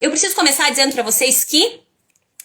Eu preciso começar dizendo para vocês que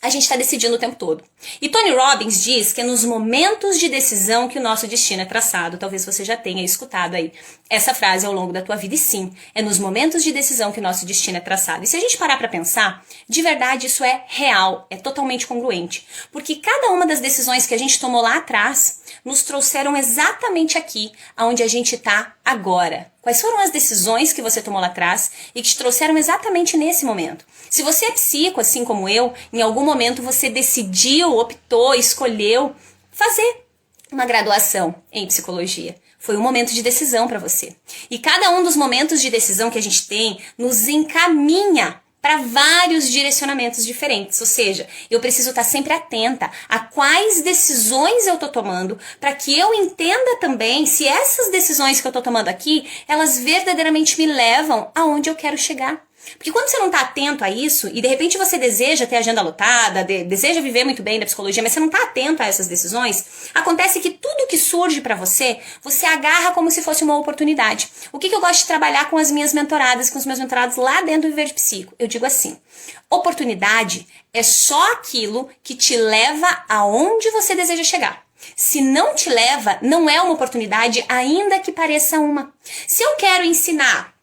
a gente está decidindo o tempo todo. E Tony Robbins diz que é nos momentos de decisão que o nosso destino é traçado. Talvez você já tenha escutado aí essa frase ao longo da tua vida. E sim, é nos momentos de decisão que o nosso destino é traçado. E se a gente parar para pensar, de verdade isso é real, é totalmente congruente. Porque cada uma das decisões que a gente tomou lá atrás nos trouxeram exatamente aqui, aonde a gente está agora. Quais foram as decisões que você tomou lá atrás e que te trouxeram exatamente nesse momento? Se você é psico, assim como eu, em algum momento você decidiu, optou, escolheu fazer uma graduação em psicologia. Foi um momento de decisão para você. E cada um dos momentos de decisão que a gente tem nos encaminha para vários direcionamentos diferentes, ou seja, eu preciso estar sempre atenta a quais decisões eu estou tomando para que eu entenda também se essas decisões que eu estou tomando aqui, elas verdadeiramente me levam aonde eu quero chegar. Porque quando você não está atento a isso, e de repente você deseja ter agenda lotada, deseja viver muito bem da psicologia, mas você não está atento a essas decisões, acontece que tudo que surge para você, você agarra como se fosse uma oportunidade. O que eu gosto de trabalhar com as minhas mentoradas, com os meus mentorados lá dentro do Viver de Psico? Eu digo assim, oportunidade é só aquilo que te leva aonde você deseja chegar. Se não te leva, não é uma oportunidade, ainda que pareça uma. Se eu quero ensinar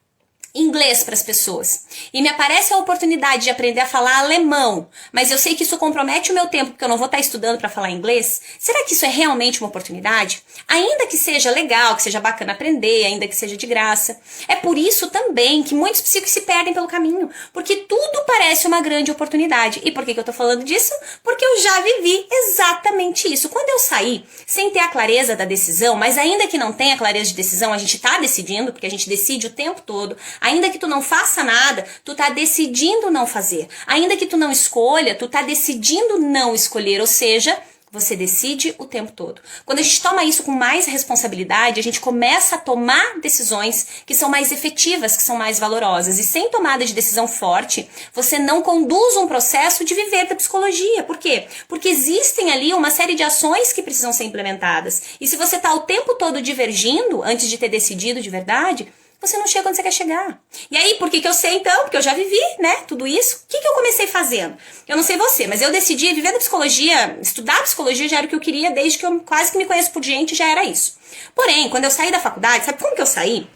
inglês para as pessoas e me aparece a oportunidade de aprender a falar alemão, mas eu sei que isso compromete o meu tempo porque eu não vou estar estudando para falar inglês, será que isso é realmente uma oportunidade? Ainda que seja legal, que seja bacana aprender, ainda que seja de graça. É por isso também que muitos psicos se perdem pelo caminho, porque tudo parece uma grande oportunidade. E por que eu tô falando disso? Porque eu já vivi exatamente isso. Quando eu saí sem ter a clareza da decisão, mas ainda que não tenha clareza de decisão, a gente tá decidindo, porque a gente decide o tempo todo. Ainda que tu não faça nada, tu tá decidindo não fazer. Ainda que tu não escolha, tu tá decidindo não escolher. Ou seja, você decide o tempo todo. Quando a gente toma isso com mais responsabilidade, a gente começa a tomar decisões que são mais efetivas, que são mais valorosas. E sem tomada de decisão forte, você não conduz um processo de viver da psicologia. Por quê? Porque existem ali uma série de ações que precisam ser implementadas. E se você tá o tempo todo divergindo, antes de ter decidido de verdade, você não chega onde você quer chegar. E aí, por que eu sei então? Porque eu já vivi, né, tudo isso. O que eu comecei fazendo? Eu não sei você, mas eu decidi viver da psicologia, estudar psicologia já era o que eu queria, desde que eu quase que me conheço por gente, já era isso. Porém, quando eu saí da faculdade, sabe como que eu saí?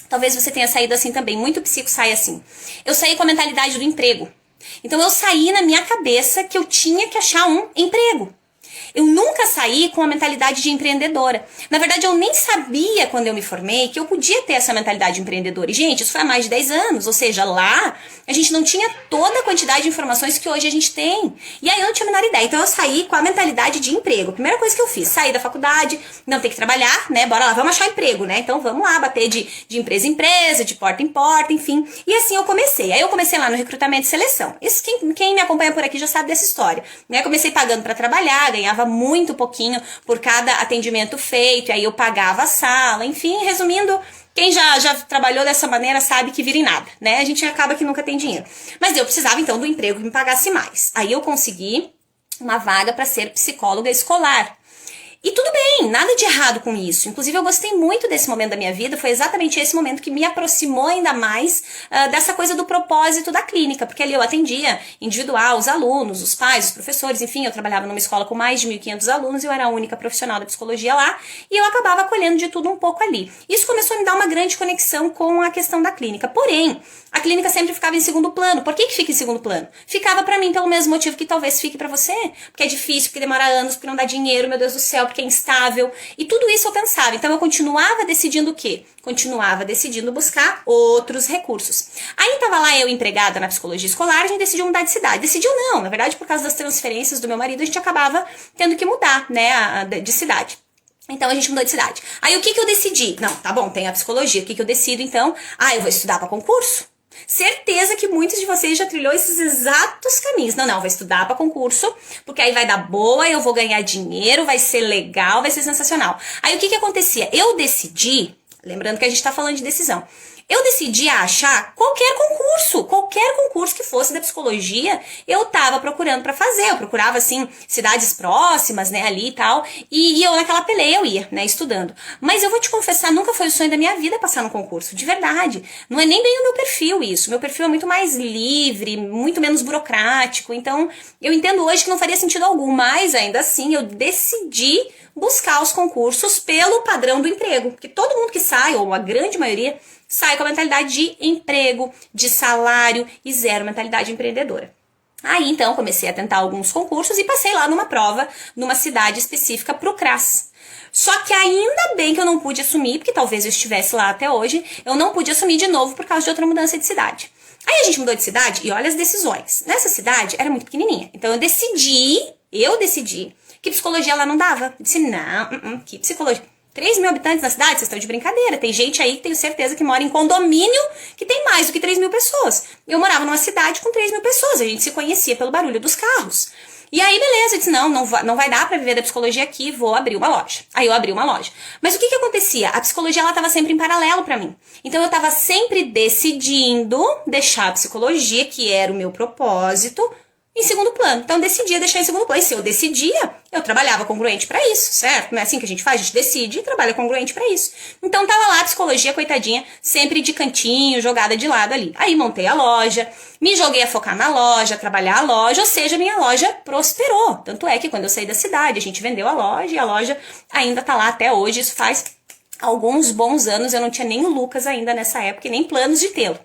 Talvez você tenha saído assim também, muito psico sai assim. Eu saí com a mentalidade do emprego. Então eu saí na minha cabeça que eu tinha que achar um emprego. Eu nunca saí com a mentalidade de empreendedora. Na verdade, eu nem sabia, quando eu me formei, que eu podia ter essa mentalidade empreendedora. E, gente, isso foi há mais de 10 anos. Ou seja, lá, a gente não tinha toda a quantidade de informações que hoje a gente tem. E aí, eu não tinha a menor ideia. Então, eu saí com a mentalidade de emprego. Primeira coisa que eu fiz, saí da faculdade, não tem que trabalhar, né? Bora lá, vamos achar emprego, né? Então, vamos lá, bater de empresa em empresa, de porta em porta, enfim. E assim eu comecei. Aí, eu comecei lá no recrutamento e seleção. Isso, quem me acompanha por aqui já sabe dessa história, né? Comecei pagando para trabalhar, ganhava muito pouquinho por cada atendimento feito, e aí eu pagava a sala, enfim, resumindo, quem já trabalhou dessa maneira sabe que vira em nada, né? A gente acaba que nunca tem dinheiro. Mas eu precisava então do emprego que me pagasse mais. Aí eu consegui uma vaga para ser psicóloga escolar. E tudo bem, nada de errado com isso. Inclusive, eu gostei muito desse momento da minha vida. Foi exatamente esse momento que me aproximou ainda mais dessa coisa do propósito da clínica. Porque ali eu atendia individual, os alunos, os pais, os professores. Enfim, eu trabalhava numa escola com mais de 1.500 alunos. E eu era a única profissional da psicologia lá. E eu acabava acolhendo de tudo um pouco ali. Isso começou a me dar uma grande conexão com a questão da clínica. Porém, a clínica sempre ficava em segundo plano. Por que fica em segundo plano? Ficava pra mim pelo mesmo motivo que talvez fique pra você. Porque é difícil, porque demora anos, porque não dá dinheiro, meu Deus do céu, porque é instável. E tudo isso eu pensava. Então eu continuava decidindo o quê? Continuava decidindo buscar outros recursos. Aí tava lá eu empregada na psicologia escolar, a gente decidiu mudar de cidade. Decidiu não, na verdade por causa das transferências do meu marido, a gente acabava tendo que mudar, né, de cidade. Então a gente mudou de cidade. Aí o que eu decidi? Não, tá bom, tem a psicologia. O que eu decido então? Eu vou estudar para concurso. Certeza que muitos de vocês já trilhou esses exatos caminhos. Não, vou estudar para concurso, porque aí vai dar boa, eu vou ganhar dinheiro, vai ser legal, vai ser sensacional. Aí o que acontecia? Eu decidi, lembrando que a gente tá falando de decisão, eu decidi achar qualquer concurso que fosse da psicologia, eu tava procurando pra fazer. Eu procurava, assim, cidades próximas, né, ali e tal, e eu naquela peleia eu ia, né, estudando. Mas eu vou te confessar, nunca foi o sonho da minha vida passar no concurso, de verdade. Não é nem bem o meu perfil isso. Meu perfil é muito mais livre, muito menos burocrático, então eu entendo hoje que não faria sentido algum, mas ainda assim eu decidi buscar os concursos pelo padrão do emprego, porque todo mundo que sai, ou a grande maioria, sai com a mentalidade de emprego, de salário e zero mentalidade empreendedora. Aí, então, comecei a tentar alguns concursos e passei lá numa prova, numa cidade específica pro CRAS. Só que ainda bem que eu não pude assumir, porque talvez eu estivesse lá até hoje, eu não pude assumir de novo por causa de outra mudança de cidade. Aí a gente mudou de cidade e olha as decisões. Nessa cidade era muito pequenininha, então eu decidi que psicologia lá não dava. Eu disse, não, que psicologia... 3 mil habitantes na cidade, vocês estão de brincadeira. Tem gente aí que tenho certeza que mora em condomínio que tem mais do que 3 mil pessoas. Eu morava numa cidade com 3 mil pessoas, a gente se conhecia pelo barulho dos carros. E aí, beleza, eu disse, não vai dar pra viver da psicologia aqui, vou abrir uma loja. Aí eu abri uma loja. Mas o que acontecia? A psicologia, ela tava sempre em paralelo pra mim. Então eu tava sempre decidindo deixar a psicologia, que era o meu propósito, em segundo plano. Então eu decidia deixar em segundo plano. E se eu decidia, eu trabalhava congruente pra isso, certo? Não é assim que a gente faz? A gente decide e trabalha congruente pra isso. Então tava lá a psicologia, coitadinha, sempre de cantinho, jogada de lado ali. Aí montei a loja, me joguei a focar na loja, trabalhar a loja, ou seja, minha loja prosperou. Tanto é que quando eu saí da cidade, a gente vendeu a loja e a loja ainda tá lá até hoje. Isso faz alguns bons anos, eu não tinha nem o Lucas ainda nessa época e nem planos de tê-lo.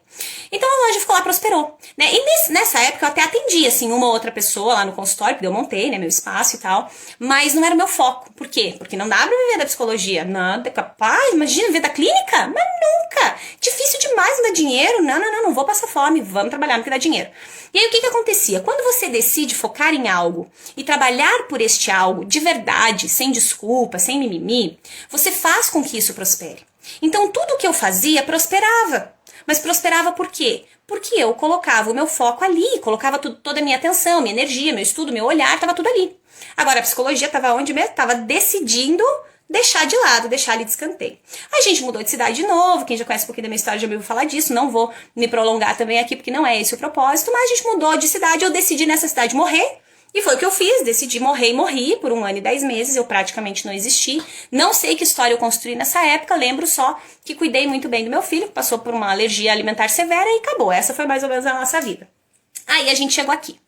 Então a loja ficou lá, prosperou, né? E nessa época eu até atendi, assim, uma ou outra pessoa lá no consultório, porque eu montei, né, meu espaço e tal, mas não era o meu foco. Por quê? Porque não dá pra viver da psicologia. Nada, capaz, imagina, viver da clínica? Mas nunca! Difícil demais, não dá dinheiro. Não vou passar fome, vamos trabalhar no que dá dinheiro. E aí o que acontecia? Quando você decide focar em algo e trabalhar por este algo de verdade, sem desculpa, sem mimimi, você faz com que isso prospere. Então tudo que eu fazia prosperava. Mas prosperava por quê? Porque eu colocava o meu foco ali, colocava toda a minha atenção, minha energia, meu estudo, meu olhar, estava tudo ali. Agora a psicologia estava onde mesmo? Estava decidindo deixar de lado, deixar ali de escanteio. A gente mudou de cidade de novo, quem já conhece um pouquinho da minha história já me ouviu falar disso, não vou me prolongar também aqui porque não é esse o propósito, mas a gente mudou de cidade, eu decidi nessa cidade morrer. E foi o que eu fiz, decidi morrer e morri por 1 ano e 10 meses, eu praticamente não existi. Não sei que história eu construí nessa época, lembro só que cuidei muito bem do meu filho, que passou por uma alergia alimentar severa e acabou. Essa foi mais ou menos a nossa vida. Aí a gente chegou aqui.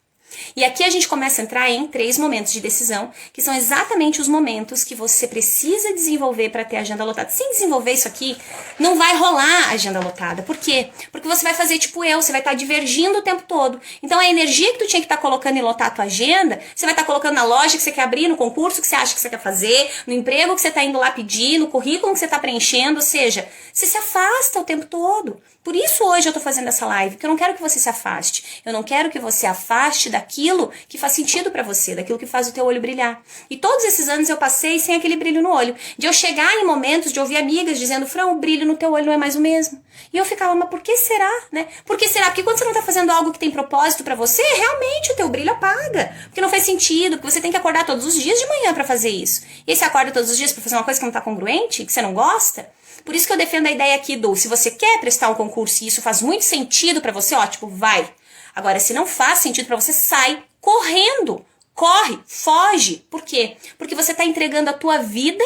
E aqui a gente começa a entrar em 3 momentos de decisão, que são exatamente os momentos que você precisa desenvolver para ter a agenda lotada. Sem desenvolver isso aqui, não vai rolar a agenda lotada. Por quê? Porque você vai fazer tipo eu, você vai estar divergindo o tempo todo. Então a energia que tu tinha que estar colocando em lotar a tua agenda, você vai estar colocando na loja que você quer abrir, no concurso que você acha que você quer fazer, no emprego que você está indo lá pedir, no currículo que você está preenchendo, ou seja, você se afasta o tempo todo. Por isso hoje eu tô fazendo essa live, porque eu não quero que você se afaste. Eu não quero que você afaste daquilo que faz sentido pra você, daquilo que faz o teu olho brilhar. E todos esses anos eu passei sem aquele brilho no olho. De eu chegar em momentos de ouvir amigas dizendo, Fran, o brilho no teu olho não é mais o mesmo. E eu ficava, mas por que será, né? Por que será? Porque quando você não tá fazendo algo que tem propósito pra você, realmente o teu brilho apaga. Porque não faz sentido, porque você tem que acordar todos os dias de manhã pra fazer isso. E aí você acorda todos os dias pra fazer uma coisa que não tá congruente, que você não gosta. Por isso que eu defendo a ideia aqui do, se você quer prestar um concurso e isso faz muito sentido pra você, ótimo, vai. Agora, se não faz sentido pra você, sai correndo. Corre, foge. Por quê? Porque você tá entregando a tua vida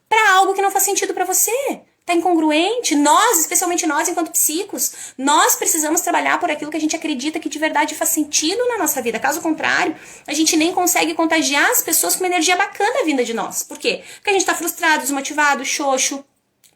pra algo que não faz sentido pra você. Tá incongruente. Nós, especialmente nós enquanto psicos, nós precisamos trabalhar por aquilo que a gente acredita que de verdade faz sentido na nossa vida. Caso contrário, a gente nem consegue contagiar as pessoas com uma energia bacana vinda de nós. Por quê? Porque a gente tá frustrado, desmotivado, xoxo,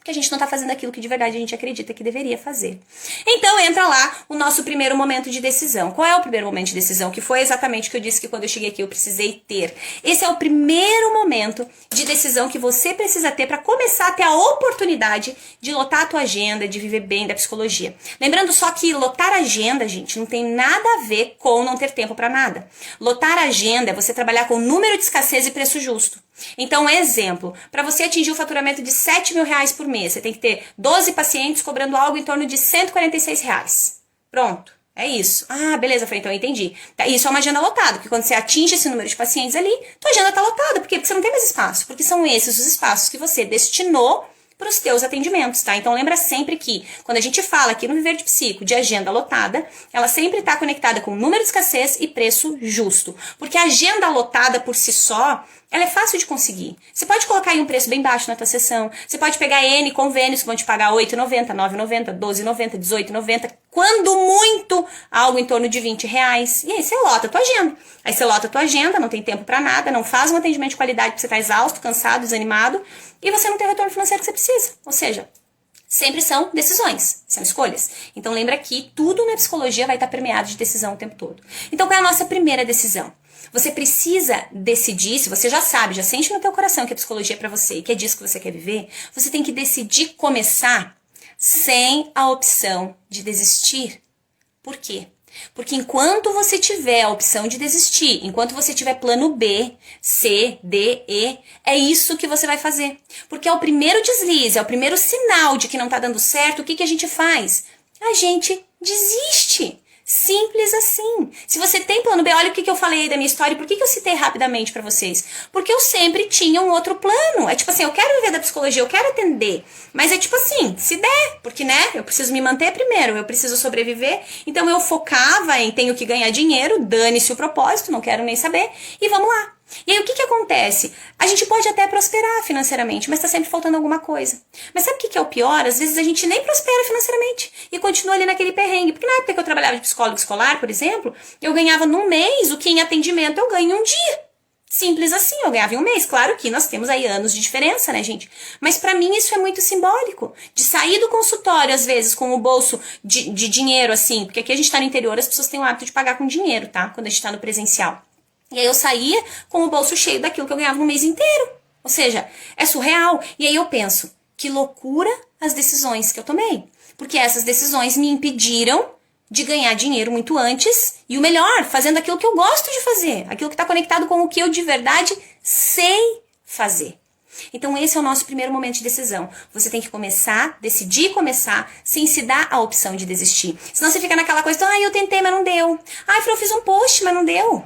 que a gente não tá fazendo aquilo que de verdade a gente acredita que deveria fazer. Então entra lá o nosso primeiro momento de decisão. Qual é o primeiro momento de decisão? Que foi exatamente o que eu disse que quando eu cheguei aqui eu precisei ter. Esse é o primeiro momento de decisão que você precisa ter para começar a ter a oportunidade de lotar a tua agenda, de viver bem da psicologia. Lembrando só que lotar a agenda, gente, não tem nada a ver com não ter tempo para nada. Lotar a agenda é você trabalhar com número de escassez e preço justo. Então, exemplo, para você atingir o faturamento de 7 mil reais por mês, você tem que ter 12 pacientes cobrando algo em torno de 146 reais. Pronto, é isso. Ah, beleza, Fran, então eu entendi. Isso é uma agenda lotada, porque quando você atinge esse número de pacientes ali, tua agenda tá lotada. Por quê? Porque você não tem mais espaço, porque são esses os espaços que você destinou para os teus atendimentos, tá? Então lembra sempre que quando a gente fala aqui no Viver de Psico de agenda lotada, ela sempre está conectada com número de escassez e preço justo. Porque a agenda lotada por si só, ela é fácil de conseguir. Você pode colocar aí um preço bem baixo na tua sessão. Você pode pegar N convênios que vão te pagar R$ 8,90, R$ 9,90, R$ 12,90, R$ 18,90. Quando muito, algo em torno de R$ 20. E aí você lota a tua agenda. Aí você lota a tua agenda, não tem tempo pra nada, não faz um atendimento de qualidade porque você tá exausto, cansado, desanimado. E você não tem o retorno financeiro que você precisa. Ou seja, sempre são decisões, são escolhas. Então lembra que tudo na psicologia vai estar permeado de decisão o tempo todo. Então qual é a nossa primeira decisão? Você precisa decidir, se você já sabe, já sente no teu coração que a psicologia é pra você e que é disso que você quer viver, você tem que decidir começar sem a opção de desistir. Por quê? Porque enquanto você tiver a opção de desistir, enquanto você tiver plano B, C, D, E, é isso que você vai fazer. Porque é o primeiro deslize, é o primeiro sinal de que não tá dando certo, o que a gente faz? A gente desiste. Simples assim. Se você tem plano B, olha o que eu falei aí da minha história. Por que eu citei rapidamente pra vocês? Porque eu sempre tinha um outro plano. É tipo assim, eu quero viver da psicologia, eu quero atender. Mas é tipo assim, se der. Porque, né, eu preciso me manter primeiro, eu preciso sobreviver. Então eu focava em tenho que ganhar dinheiro, dane-se o propósito, não quero nem saber. E vamos lá. E aí o que acontece? A gente pode até prosperar financeiramente, mas tá sempre faltando alguma coisa. Mas sabe o que é o pior? Às vezes a gente nem prospera financeiramente e continua ali naquele perrengue. Porque na época que eu trabalhava de psicólogo escolar, por exemplo, eu ganhava num mês o que em atendimento eu ganho em um dia. Simples assim, eu ganhava em um mês. Claro que nós temos aí anos de diferença, né, gente? Mas pra mim isso é muito simbólico. De sair do consultório, às vezes, com o bolso de dinheiro, assim. Porque aqui a gente tá no interior, as pessoas têm o hábito de pagar com dinheiro, tá? Quando a gente tá no presencial. E aí eu saía com o bolso cheio daquilo que eu ganhava no mês inteiro. Ou seja, é surreal. E aí eu penso, que loucura as decisões que eu tomei. Porque essas decisões me impediram de ganhar dinheiro muito antes. E o melhor, fazendo aquilo que eu gosto de fazer. Aquilo que está conectado com o que eu de verdade sei fazer. Então esse é o nosso primeiro momento de decisão. Você tem que começar, decidir começar, sem se dar a opção de desistir. Senão você fica naquela coisa, eu tentei, mas não deu. Eu fiz um post, mas não deu.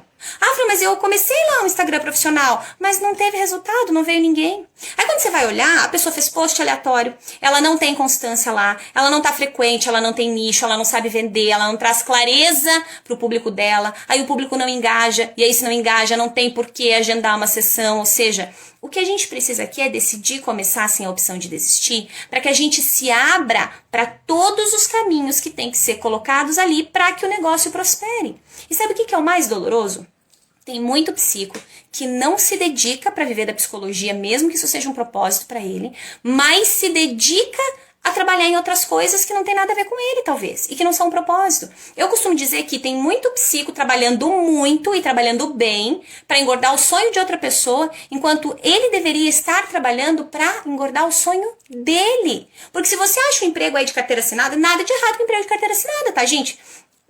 Mas eu comecei lá um Instagram profissional, mas não teve resultado, não veio ninguém. Aí quando você vai olhar, a pessoa fez post aleatório, ela não tem constância lá, ela não tá frequente, ela não tem nicho, ela não sabe vender, ela não traz clareza pro público dela, aí o público não engaja, e aí se não engaja, não tem por que agendar uma sessão, ou seja, o que a gente precisa aqui é decidir começar sem a opção de desistir, para que a gente se abra para todos os caminhos que tem que ser colocados ali para que o negócio prospere. E sabe o que é o mais doloroso? Tem muito psico que não se dedica para viver da psicologia, mesmo que isso seja um propósito para ele, mas se dedica a trabalhar em outras coisas que não tem nada a ver com ele, talvez, e que não são um propósito. Eu costumo dizer que tem muito psico trabalhando muito e trabalhando bem para engordar o sonho de outra pessoa, enquanto ele deveria estar trabalhando para engordar o sonho dele. Porque se você acha um emprego aí de carteira assinada, nada de errado com emprego de carteira assinada, tá, gente?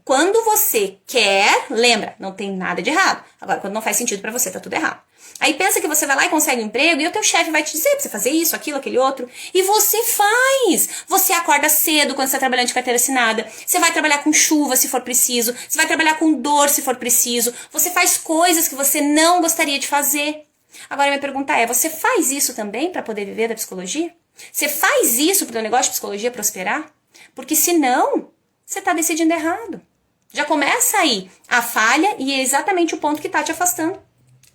Quando você quer, lembra, não tem nada de errado. Agora, quando não faz sentido pra você, tá tudo errado. Aí pensa que você vai lá e consegue um emprego e o teu chefe vai te dizer pra você fazer isso, aquilo, aquele outro. E você faz. Você acorda cedo quando você tá trabalhando de carteira assinada. Você vai trabalhar com chuva se for preciso. Você vai trabalhar com dor se for preciso. Você faz coisas que você não gostaria de fazer. Agora, minha pergunta é, você faz isso também pra poder viver da psicologia? Você faz isso pro teu negócio de psicologia prosperar? Porque senão, você tá decidindo errado. Já começa aí a falha e é exatamente o ponto que está te afastando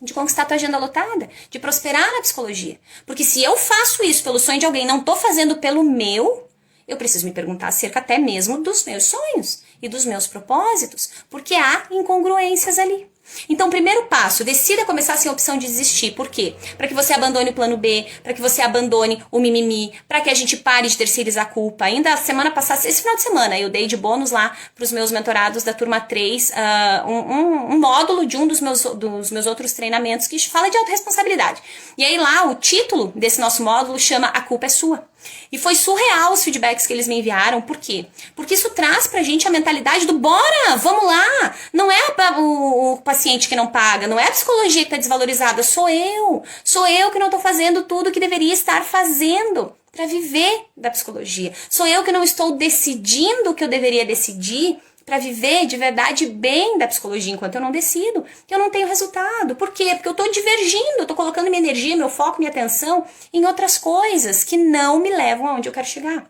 de conquistar a tua agenda lotada, de prosperar na psicologia. Porque se eu faço isso pelo sonho de alguém, não estou fazendo pelo meu, eu preciso me perguntar acerca até mesmo dos meus sonhos e dos meus propósitos, porque há incongruências ali. Então, primeiro passo, decida começar sem a opção de desistir. Por quê? Para que você abandone o plano B, para que você abandone o mimimi, para que a gente pare de terceirizar a culpa. Ainda semana passada, esse final de semana, eu dei de bônus lá para os meus mentorados da turma 3, um módulo de um dos meus outros treinamentos que fala de autorresponsabilidade. E aí lá, o título desse nosso módulo chama A Culpa é Sua. E foi surreal os feedbacks que eles me enviaram. Por quê? Porque isso traz pra gente a mentalidade do bora, vamos lá. Não é o paciente que não paga, não é a psicologia que tá desvalorizada, sou eu. Sou eu que não tô fazendo tudo que deveria estar fazendo para viver da psicologia. Sou eu que não estou decidindo o que eu deveria decidir para viver de verdade bem da psicologia enquanto eu não decido, eu não tenho resultado. Por quê? Porque eu tô divergindo, eu tô colocando minha energia, meu foco, minha atenção em outras coisas que não me levam aonde eu quero chegar.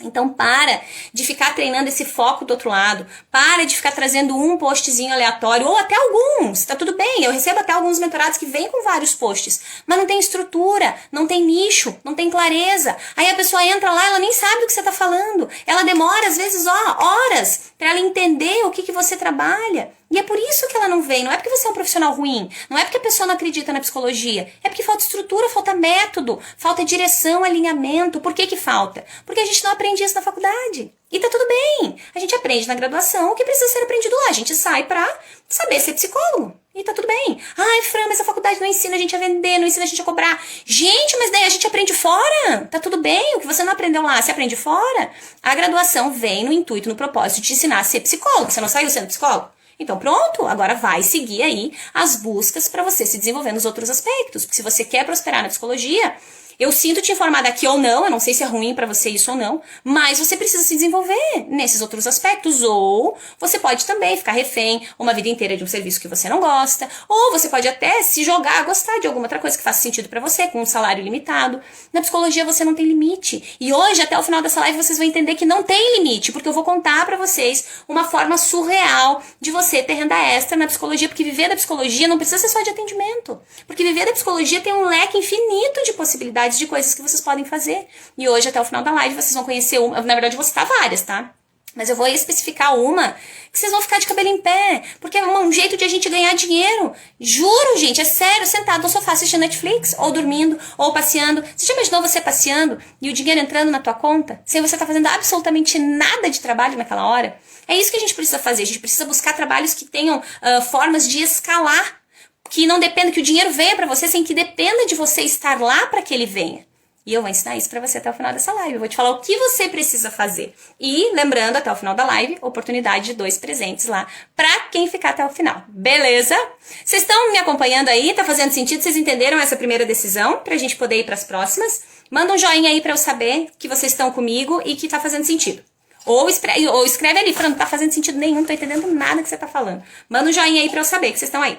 Então para de ficar treinando esse foco do outro lado, para de ficar trazendo um postzinho aleatório, ou até alguns, tá tudo bem, eu recebo até alguns mentorados que vêm com vários posts, mas não tem estrutura, não tem nicho, não tem clareza, aí a pessoa entra lá, ela nem sabe do que você tá falando, ela demora às vezes horas para ela entender o que você trabalha. E é por isso que ela não vem, não é porque você é um profissional ruim, não é porque a pessoa não acredita na psicologia, é porque falta estrutura, falta método, falta direção, alinhamento. Por que falta? Porque a gente não aprende isso na faculdade. E tá tudo bem, a gente aprende na graduação o que precisa ser aprendido lá, a gente sai pra saber ser psicólogo. E tá tudo bem. Ai, Fran, mas a faculdade não ensina a gente a vender, não ensina a gente a cobrar. Gente, mas daí a gente aprende fora. Tá tudo bem, o que você não aprendeu lá, você aprende fora. A graduação vem no intuito, no propósito de te ensinar a ser psicólogo. Você não saiu sendo psicólogo? Então pronto, agora vai seguir aí as buscas para você se desenvolver nos outros aspectos. Porque se você quer prosperar na psicologia, eu sinto te informar daqui ou não, eu não sei se é ruim para você isso ou não, mas você precisa se desenvolver nesses outros aspectos. Ou você pode também ficar refém uma vida inteira de um serviço que você não gosta, ou você pode até se jogar a gostar de alguma outra coisa que faça sentido para você, com um salário limitado. Na psicologia você não tem limite. E hoje, até o final dessa live, vocês vão entender que não tem limite, porque eu vou contar para vocês uma forma surreal de você ter renda extra na psicologia, porque viver da psicologia não precisa ser só de atendimento. Porque viver da psicologia tem um leque infinito de possibilidades de coisas que vocês podem fazer. E hoje, até o final da live, vocês vão conhecer uma. Na verdade, eu vou citar várias, tá? Mas eu vou especificar uma que vocês vão ficar de cabelo em pé. Porque é um jeito de a gente ganhar dinheiro. Juro, gente, é sério, sentado no sofá assistindo Netflix, ou dormindo, ou passeando. Você já imaginou você passeando e o dinheiro entrando na tua conta, sem você estar fazendo absolutamente nada de trabalho naquela hora? É isso que a gente precisa fazer. A gente precisa buscar trabalhos que tenham formas de escalar, que não dependa, que o dinheiro venha para você sem que dependa de você estar lá para que ele venha. E eu vou ensinar isso para você até o final dessa live. Eu vou te falar o que você precisa fazer. E, lembrando, até o final da live, oportunidade de 2 presentes lá para quem ficar até o final. Beleza? Vocês estão me acompanhando aí? Tá fazendo sentido? Vocês entenderam essa primeira decisão pra gente poder ir para as próximas? Manda um joinha aí para eu saber que vocês estão comigo e que tá fazendo sentido. Ou escreve ali, falando, não tá fazendo sentido nenhum, não tô entendendo nada que você tá falando. Manda um joinha aí para eu saber que vocês estão aí.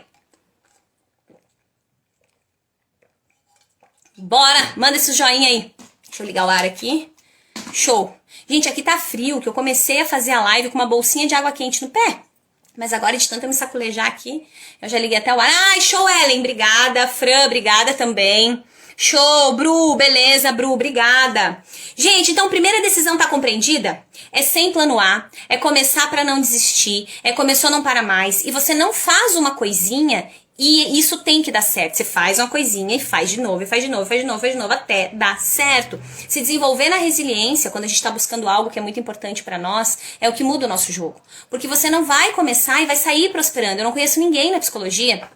Bora, manda esse joinha aí. Deixa eu ligar o ar aqui. Show. Gente, aqui tá frio, que eu comecei a fazer a live com uma bolsinha de água quente no pé. Mas agora, de tanto eu me saculejar aqui, eu já liguei até o ar. Ai, show, Ellen, obrigada. Fran, obrigada também. Show, Bru, beleza, Bru, obrigada. Gente, então, primeira decisão tá compreendida? É sem plano A, é começar pra não desistir, é começou não para mais. E você não faz uma coisinha e isso tem que dar certo. Você faz uma coisinha e faz de novo, e faz de novo, faz de novo, faz de novo, até dar certo. Se desenvolver na resiliência, quando a gente está buscando algo que é muito importante para nós, é o que muda o nosso jogo. Porque você não vai começar e vai sair prosperando. Eu não conheço ninguém na psicologia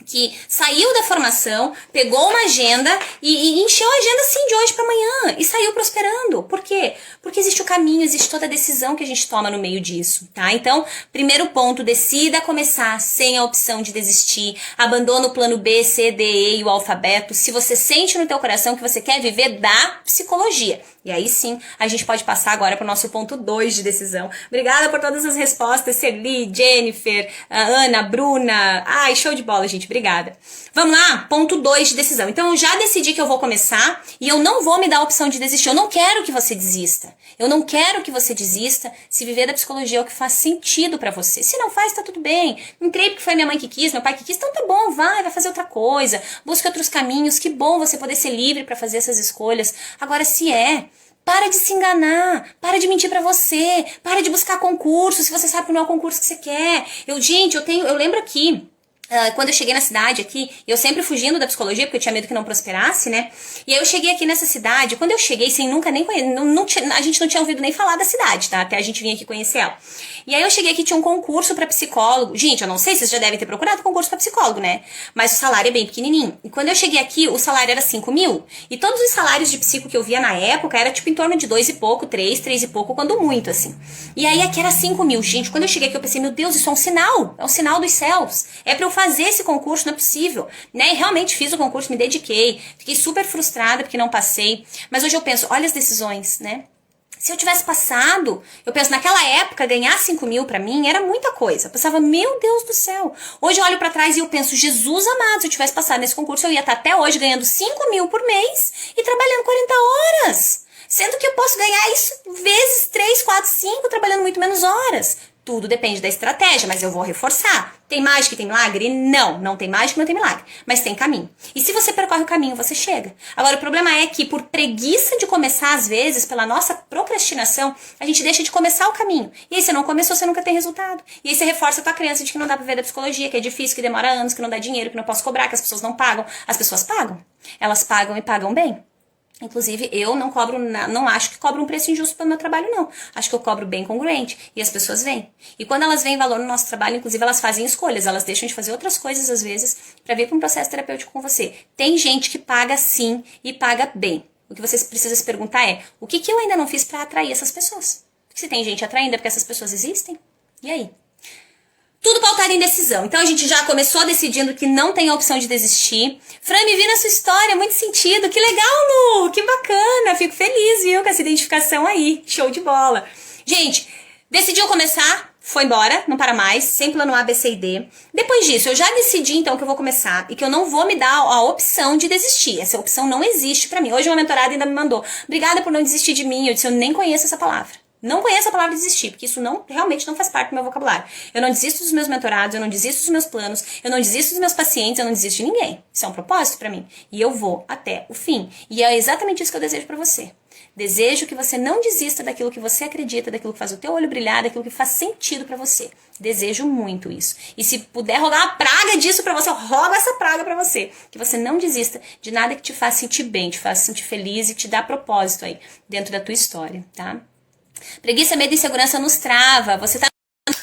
que saiu da formação, pegou uma agenda e encheu a agenda assim de hoje para amanhã e saiu prosperando. Por quê? Porque existe o caminho, existe toda a decisão que a gente toma no meio disso, tá? Então, primeiro ponto, decida começar sem a opção de desistir. Abandona o plano B, C, D, E e o alfabeto. Se você sente no teu coração que você quer viver da psicologia. E aí sim, a gente pode passar agora para o nosso ponto 2 de decisão. Obrigada por todas as respostas, Celi, Jennifer, Ana, Bruna. Ai, show de bola, gente. Obrigada. Vamos lá, ponto 2 de decisão. Então, eu já decidi que eu vou começar e eu não vou me dar a opção de desistir. Eu não quero que você desista. Eu não quero que você desista se viver da psicologia é o que faz sentido pra você. Se não faz, tá tudo bem. Entrei porque foi minha mãe que quis, meu pai que quis, então tá bom, vai fazer outra coisa. Busca outros caminhos. Que bom você poder ser livre pra fazer essas escolhas. Agora, se para de se enganar, para de mentir pra você, para de buscar concurso, se você sabe que não é o concurso que você quer. Eu lembro aqui, quando eu cheguei na cidade aqui, eu sempre fugindo da psicologia, porque eu tinha medo que não prosperasse, né? E aí eu cheguei aqui nessa cidade, quando eu cheguei sem nunca nem conhecer, a gente não tinha ouvido nem falar da cidade, tá? Até a gente vir aqui conhecer ela. E aí eu cheguei aqui, tinha um concurso pra psicólogo. Gente, eu não sei se vocês já devem ter procurado concurso pra psicólogo, né? Mas o salário é bem pequenininho. E quando eu cheguei aqui, o salário era 5 mil. E todos os salários de psico que eu via na época era tipo em torno de 2 e pouco, 3 e pouco, quando muito, assim. E aí aqui era 5 mil. Gente, quando eu cheguei aqui eu pensei, meu Deus, isso é um sinal. É um sinal dos céus. É pra eu fazer esse concurso, não é possível. Né? E realmente fiz o concurso, me dediquei. Fiquei super frustrada porque não passei. Mas hoje eu penso, olha as decisões, né? Se eu tivesse passado, eu penso, naquela época, ganhar 5 mil pra mim era muita coisa. Eu pensava, meu Deus do céu. Hoje eu olho pra trás e eu penso, Jesus amado, se eu tivesse passado nesse concurso, eu ia estar até hoje ganhando 5 mil por mês e trabalhando 40 horas. Sendo que eu posso ganhar isso vezes 3, 4, 5, trabalhando muito menos horas. Tudo depende da estratégia, mas eu vou reforçar. Tem mágica e tem milagre? Não, não tem mágica e não tem milagre. Mas tem caminho. E se você percorre o caminho, você chega. Agora, o problema é que por preguiça de começar, às vezes, pela nossa procrastinação, a gente deixa de começar o caminho. E aí, você não começou, você nunca tem resultado. E aí, você reforça a tua crença de que não dá pra ver da psicologia, que é difícil, que demora anos, que não dá dinheiro, que não posso cobrar, que as pessoas não pagam. As pessoas pagam. Elas pagam e pagam bem. Inclusive, eu não cobro, não acho que cobro um preço injusto pelo meu trabalho, não. Acho que eu cobro bem congruente e as pessoas vêm. E quando elas veem valor no nosso trabalho, inclusive, elas fazem escolhas, elas deixam de fazer outras coisas, às vezes, para vir para um processo terapêutico com você. Tem gente que paga sim e paga bem. O que você precisa se perguntar é, o que eu ainda não fiz para atrair essas pessoas? Porque se tem gente atraindo é porque essas pessoas existem. E aí? Tudo pautado em decisão. Então a gente já começou decidindo que não tem a opção de desistir. Fran, me vi na sua história, muito sentido. Que legal, Lu! Que bacana! Fico feliz, viu, com essa identificação aí. Show de bola. Gente, decidiu começar, foi embora, não para mais, sem plano A, B, C e D. Depois disso, eu já decidi então que eu vou começar e que eu não vou me dar a opção de desistir. Essa opção não existe pra mim. Hoje uma mentorada ainda me mandou, obrigada por não desistir de mim. Eu disse, eu nem conheço essa palavra. Não conheço a palavra desistir, porque isso realmente não faz parte do meu vocabulário. Eu não desisto dos meus mentorados, eu não desisto dos meus planos, eu não desisto dos meus pacientes, eu não desisto de ninguém. Isso é um propósito pra mim. E eu vou até o fim. E é exatamente isso que eu desejo pra você. Desejo que você não desista daquilo que você acredita, daquilo que faz o teu olho brilhar, daquilo que faz sentido pra você. Desejo muito isso. E se puder rogar uma praga disso pra você, eu rogo essa praga pra você. Que você não desista de nada que te faça sentir bem, te faça sentir feliz e te dá propósito aí dentro da tua história, tá? Preguiça, medo e insegurança nos trava. Você tá...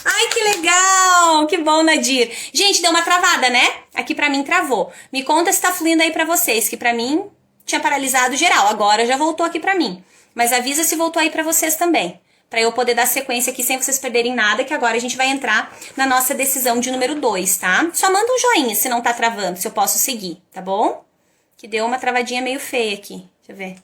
Ai, que legal! Que bom, Nadir. Gente, deu uma travada, né? Aqui pra mim travou. Me conta se tá fluindo aí pra vocês, que pra mim tinha paralisado geral. Agora já voltou aqui pra mim. Mas avisa se voltou aí pra vocês também. Pra eu poder dar sequência aqui sem vocês perderem nada, que agora a gente vai entrar na nossa decisão de número 2, tá? Só manda um joinha se não tá travando, se eu posso seguir, tá bom? Que deu uma travadinha meio feia aqui. Deixa eu ver.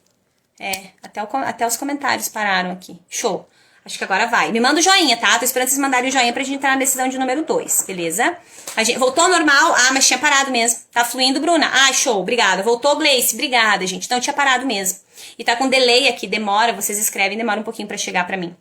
Até os comentários pararam aqui. Show. Acho que agora vai. Me manda o joinha, tá? Tô esperando vocês mandarem o joinha pra gente entrar na decisão de número 2, beleza? A gente voltou ao normal. Ah, mas tinha parado mesmo. Tá fluindo, Bruna. Ah, show. Obrigada. Voltou, Gleice. Obrigada, gente. Então tinha parado mesmo. E tá com delay aqui. Demora. Vocês escrevem. Demora um pouquinho pra chegar pra mim.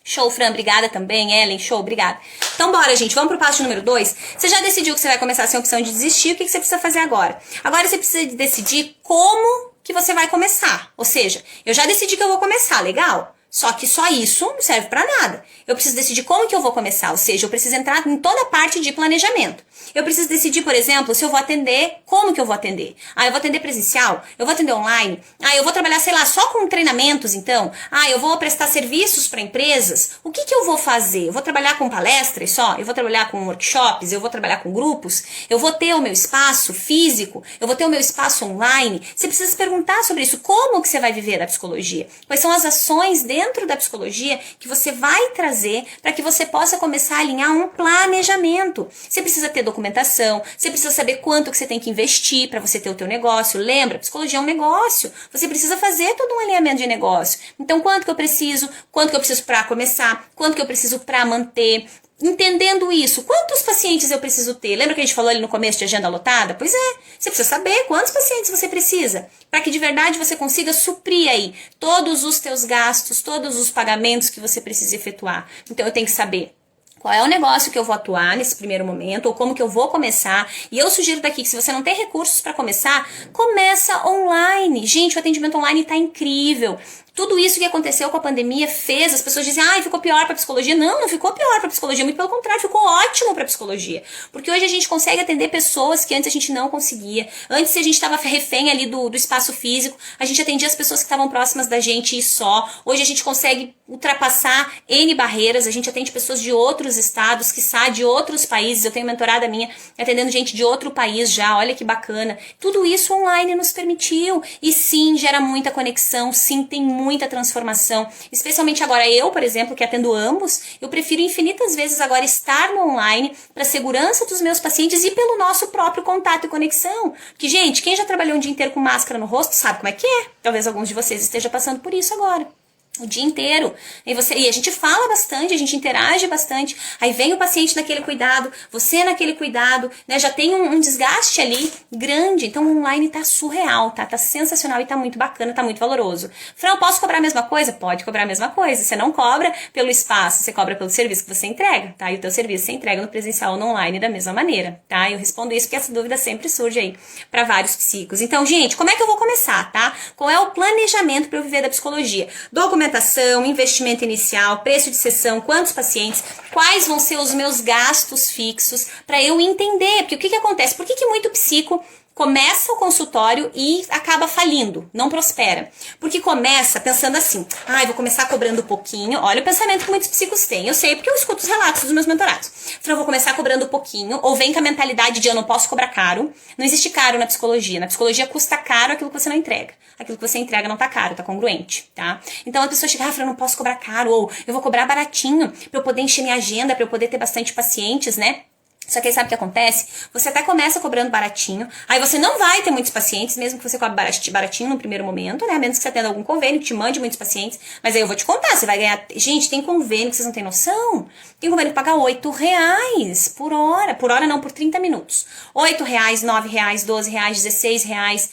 Show, Fran. Obrigada também. Ellen, show. Obrigada. Então bora, gente. Vamos pro passo número 2. Você já decidiu que você vai começar sem opção de desistir. O que você precisa fazer agora? Agora você precisa decidir como que você vai começar. Ou seja, eu já decidi que eu vou começar, legal? Só que só isso não serve pra nada. Eu preciso decidir como que eu vou começar, ou seja, eu preciso entrar em toda a parte de planejamento. Eu preciso decidir, por exemplo, se eu vou atender, como que eu vou atender. Ah, eu vou atender presencial? Eu vou atender online? Ah, eu vou trabalhar, sei lá, só com treinamentos, então? Ah, eu vou prestar serviços para empresas? O que que eu vou fazer? Eu vou trabalhar com palestras só? Eu vou trabalhar com workshops? Eu vou trabalhar com grupos? Eu vou ter o meu espaço físico? Eu vou ter o meu espaço online? Você precisa se perguntar sobre isso. Como que você vai viver a psicologia? Quais são as ações dentro da psicologia que você vai trazer para que você possa começar a alinhar um planejamento? Você precisa ter documentação, você precisa saber quanto que você tem que investir para você ter o teu negócio. Lembra, psicologia é um negócio. Você precisa fazer todo um alinhamento de negócio. Então, quanto que eu preciso? Quanto que eu preciso para começar? Quanto que eu preciso para manter? Entendendo isso, quantos pacientes eu preciso ter? Lembra que a gente falou ali no começo de agenda lotada? Pois é, você precisa saber quantos pacientes você precisa, para que de verdade você consiga suprir aí todos os teus gastos, todos os pagamentos que você precisa efetuar. Então eu tenho que saber qual é o negócio que eu vou atuar nesse primeiro momento, ou como que eu vou começar. E eu sugiro daqui que se você não tem recursos para começar, começa online. Gente, o atendimento online tá incrível. Tudo isso que aconteceu com a pandemia fez as pessoas dizem, ficou pior para psicologia. Não, não ficou pior para psicologia, muito pelo contrário, ficou ótimo para psicologia. Porque hoje a gente consegue atender pessoas que antes a gente não conseguia. Antes a gente estava refém ali do espaço físico, a gente atendia as pessoas que estavam próximas da gente e só. Hoje a gente consegue ultrapassar N barreiras, a gente atende pessoas de outros estados, quiçá de outros países. Eu tenho mentorada minha atendendo gente de outro país já, olha que bacana. Tudo isso online nos permitiu. E sim, gera muita conexão, sim, tem muita transformação, especialmente agora eu, por exemplo, que atendo ambos, eu prefiro infinitas vezes agora estar no online para a segurança dos meus pacientes e pelo nosso próprio contato e conexão. Porque, gente, quem já trabalhou um dia inteiro com máscara no rosto sabe como é que é. Talvez alguns de vocês estejam passando por isso agora. O dia inteiro. E a gente fala bastante, a gente interage bastante. Aí vem o paciente naquele cuidado, você naquele cuidado, né? Já tem um desgaste ali grande. Então o online tá surreal, tá? Tá sensacional e tá muito bacana, tá muito valoroso. Fran, eu posso cobrar a mesma coisa? Pode cobrar a mesma coisa. Você não cobra pelo espaço, você cobra pelo serviço que você entrega, tá? E o teu serviço você entrega no presencial ou no online da mesma maneira, tá? Eu respondo isso porque essa dúvida sempre surge aí para vários psicos. Então, gente, como é que eu vou começar, tá? Qual é o planejamento para eu viver da psicologia? Documentação, investimento inicial, preço de sessão, quantos pacientes, quais vão ser os meus gastos fixos, para eu entender, porque o que acontece? Por que muito psico começa o consultório e acaba falindo, não prospera? Porque começa pensando assim, eu vou começar cobrando pouquinho. Olha o pensamento que muitos psicos têm, eu sei porque eu escuto os relatos dos meus mentorados. Então eu vou começar cobrando pouquinho, ou vem com a mentalidade de eu não posso cobrar caro. Não existe caro na psicologia custa caro aquilo que você não entrega. Aquilo que você entrega não tá caro, tá congruente, tá? Então a pessoa chega, Fran, eu não posso cobrar caro, ou eu vou cobrar baratinho, pra eu poder encher minha agenda, pra eu poder ter bastante pacientes, né? Só que aí sabe o que acontece? Você até começa cobrando baratinho, aí você não vai ter muitos pacientes, mesmo que você cobre baratinho no primeiro momento, né? A menos que você tenha algum convênio que te mande muitos pacientes. Mas aí eu vou te contar, você vai ganhar... Gente, tem convênio que vocês não têm noção. Tem convênio que paga R$8 por hora. Por hora não, por 30 minutos. R$8, R$9, R$12, R$16.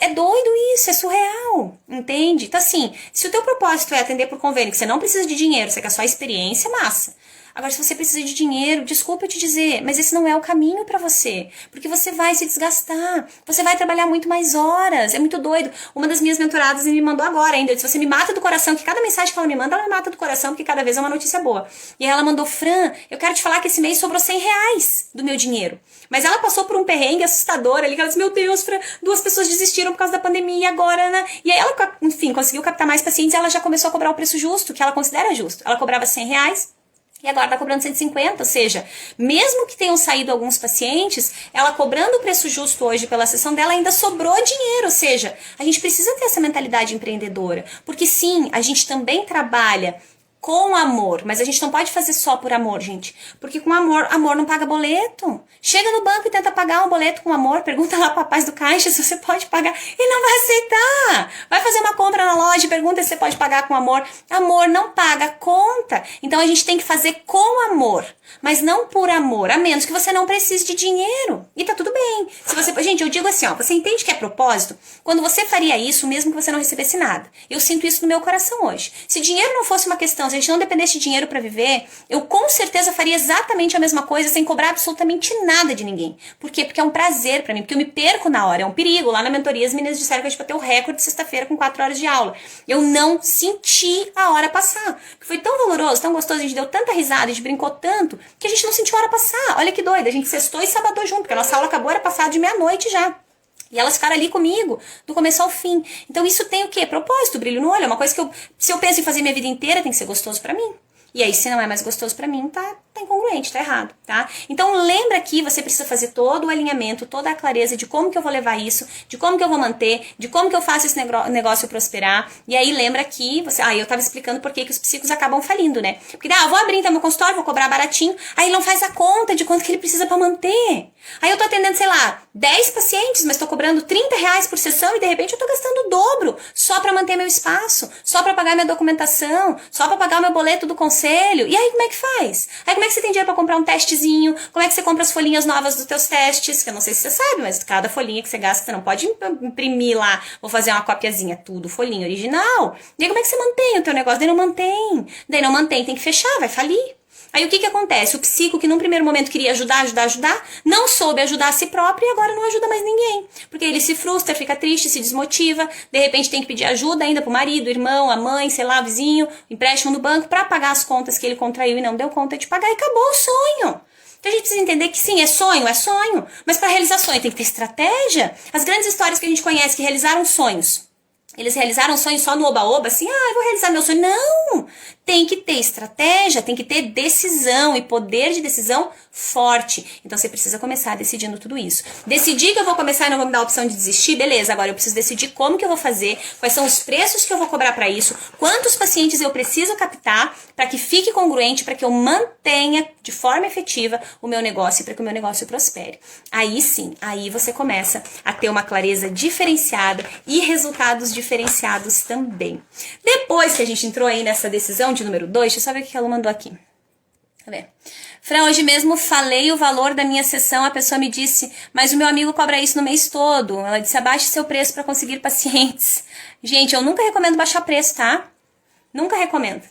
É doido isso, é surreal, entende? Então assim, se o teu propósito é atender por convênio, que você não precisa de dinheiro, você quer só experiência, massa. Agora, se você precisa de dinheiro, desculpa eu te dizer, mas esse não é o caminho pra você. Porque você vai se desgastar, você vai trabalhar muito mais horas, é muito doido. Uma das minhas mentoradas me mandou agora ainda, disse, você me mata do coração, que cada mensagem que ela me mata do coração, porque cada vez é uma notícia boa. E aí ela mandou, Fran, eu quero te falar que esse mês sobrou R$100 do meu dinheiro. Mas ela passou por um perrengue assustador ali, que ela disse, meu Deus, Fran, 2 pessoas desistiram por causa da pandemia e agora, né? E aí ela, enfim, conseguiu captar mais pacientes e ela já começou a cobrar o preço justo, que ela considera justo. Ela cobrava R$100, e agora tá cobrando 150, ou seja, mesmo que tenham saído alguns pacientes, ela cobrando o preço justo hoje pela sessão dela ainda sobrou dinheiro, ou seja, a gente precisa ter essa mentalidade empreendedora, porque sim, a gente também trabalha com amor, mas a gente não pode fazer só por amor, gente, porque com amor não paga boleto. Chega no banco e tenta pagar um boleto com amor, pergunta lá pro rapaz do caixa se você pode pagar, ele não vai aceitar. Vai fazer uma compra na loja e pergunta se você pode pagar com amor. Amor não paga conta. Então a gente tem que fazer com amor, mas não por amor, a menos que você não precise de dinheiro. E tá tudo bem. Se você, gente, eu digo assim, ó, você entende que é propósito? Quando você faria isso, mesmo que você não recebesse nada. Eu sinto isso no meu coração hoje. Se dinheiro não fosse uma questão, se a gente não dependesse de dinheiro para viver, eu com certeza faria exatamente a mesma coisa sem cobrar absolutamente nada de ninguém. Por quê? Porque é um prazer para mim, porque eu me perco na hora, é um perigo. Lá na mentoria as meninas disseram que a gente bateu o recorde de sexta-feira com 4 horas de aula. Eu não senti a hora passar. Foi tão valoroso, tão gostoso, a gente deu tanta risada, a gente brincou tanto, que a gente não sentiu a hora passar. Olha que doida, a gente sextou e sabadou junto, porque a nossa aula acabou, era passado de meia-noite já. E elas ficaram ali comigo, do começo ao fim. Então isso tem o quê? Propósito, brilho no olho. É uma coisa que se eu penso em fazer minha vida inteira, tem que ser gostoso pra mim. E aí, se não é mais gostoso pra mim, tá incongruente, tá errado, tá? Então, lembra que você precisa fazer todo o alinhamento, toda a clareza de como que eu vou levar isso, de como que eu vou manter, de como que eu faço esse negócio prosperar. E aí, lembra que você... eu tava explicando por que os psicos acabam falindo, né? Porque, eu vou abrir então meu consultório, vou cobrar baratinho, aí ele não faz a conta de quanto que ele precisa pra manter. Aí eu tô atendendo, sei lá, 10 pacientes, mas tô cobrando R$30 por sessão e de repente eu tô gastando o dobro só pra manter meu espaço, só pra pagar minha documentação, só pra pagar o meu boleto do conselho. E aí como é que faz? Aí como é que você tem dinheiro pra comprar um testezinho? Como é que você compra as folhinhas novas dos teus testes? Que eu não sei se você sabe, mas cada folhinha que você gasta, você não pode imprimir lá, vou fazer uma copiazinha, tudo folhinha original. E aí como é que você mantém o teu negócio? Daí não mantém, tem que fechar, vai falir. Aí o que acontece? O psico que num primeiro momento queria ajudar, não soube ajudar a si próprio e agora não ajuda mais ninguém. Porque ele se frustra, fica triste, se desmotiva, de repente tem que pedir ajuda ainda pro marido, irmão, a mãe, sei lá, vizinho, empréstimo do banco pra pagar as contas que ele contraiu e não deu conta de pagar e acabou o sonho. Então a gente precisa entender que sim, é sonho, mas para realizar sonho tem que ter estratégia. As grandes histórias que a gente conhece que realizaram sonhos, eles realizaram sonhos só no oba-oba, assim, eu vou realizar meu sonho. Não! Tem que ter estratégia, tem que ter decisão e poder de decisão forte. Então você precisa começar decidindo tudo isso. Decidir que eu vou começar e não vou me dar a opção de desistir, beleza, agora eu preciso decidir como que eu vou fazer, quais são os preços que eu vou cobrar para isso, quantos pacientes eu preciso captar para que fique congruente, para que eu mantenha de forma efetiva o meu negócio e para que o meu negócio prospere. Aí sim, aí você começa a ter uma clareza diferenciada e resultados diferentes diferenciados também. Depois que a gente entrou aí nessa decisão de número 2, deixa eu só ver o que ela mandou aqui. Tá vendo? Fran, hoje mesmo falei o valor da minha sessão, a pessoa me disse, mas o meu amigo cobra isso no mês todo. Ela disse, abaixe seu preço para conseguir pacientes. Gente, eu nunca recomendo baixar preço, tá? Nunca recomendo.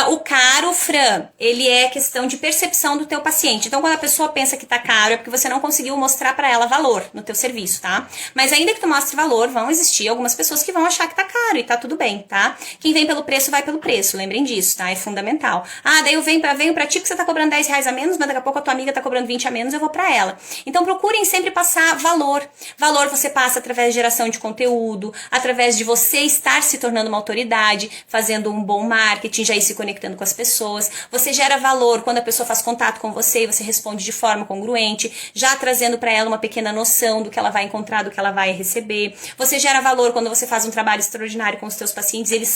O caro, Fran, ele é questão de percepção do teu paciente. Então, quando a pessoa pensa que tá caro, é porque você não conseguiu mostrar pra ela valor no teu serviço, tá? Mas ainda que tu mostre valor, vão existir algumas pessoas que vão achar que tá caro e tá tudo bem, tá? Quem vem pelo preço, vai pelo preço. Lembrem disso, tá? É fundamental. Ah, daí eu venho pra ti que você tá cobrando 10 reais a menos, mas daqui a pouco a tua amiga tá cobrando 20 a menos, eu vou pra ela. Então, procurem sempre passar valor. Valor você passa através de geração de conteúdo, através de você estar se tornando uma autoridade, fazendo um bom marketing, já se conectando com as pessoas. Você gera valor quando a pessoa faz contato com você e você responde de forma congruente, já trazendo para ela uma pequena noção do que ela vai encontrar, do que ela vai receber. Você gera valor quando você faz um trabalho extraordinário com os teus pacientes, eles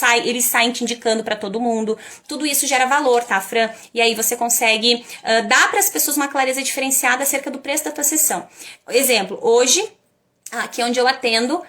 saem te indicando para todo mundo. Tudo isso gera valor, tá, Fran? E aí você consegue dar para as pessoas uma clareza diferenciada acerca do preço da tua sessão. Exemplo, hoje, aqui onde eu atendo,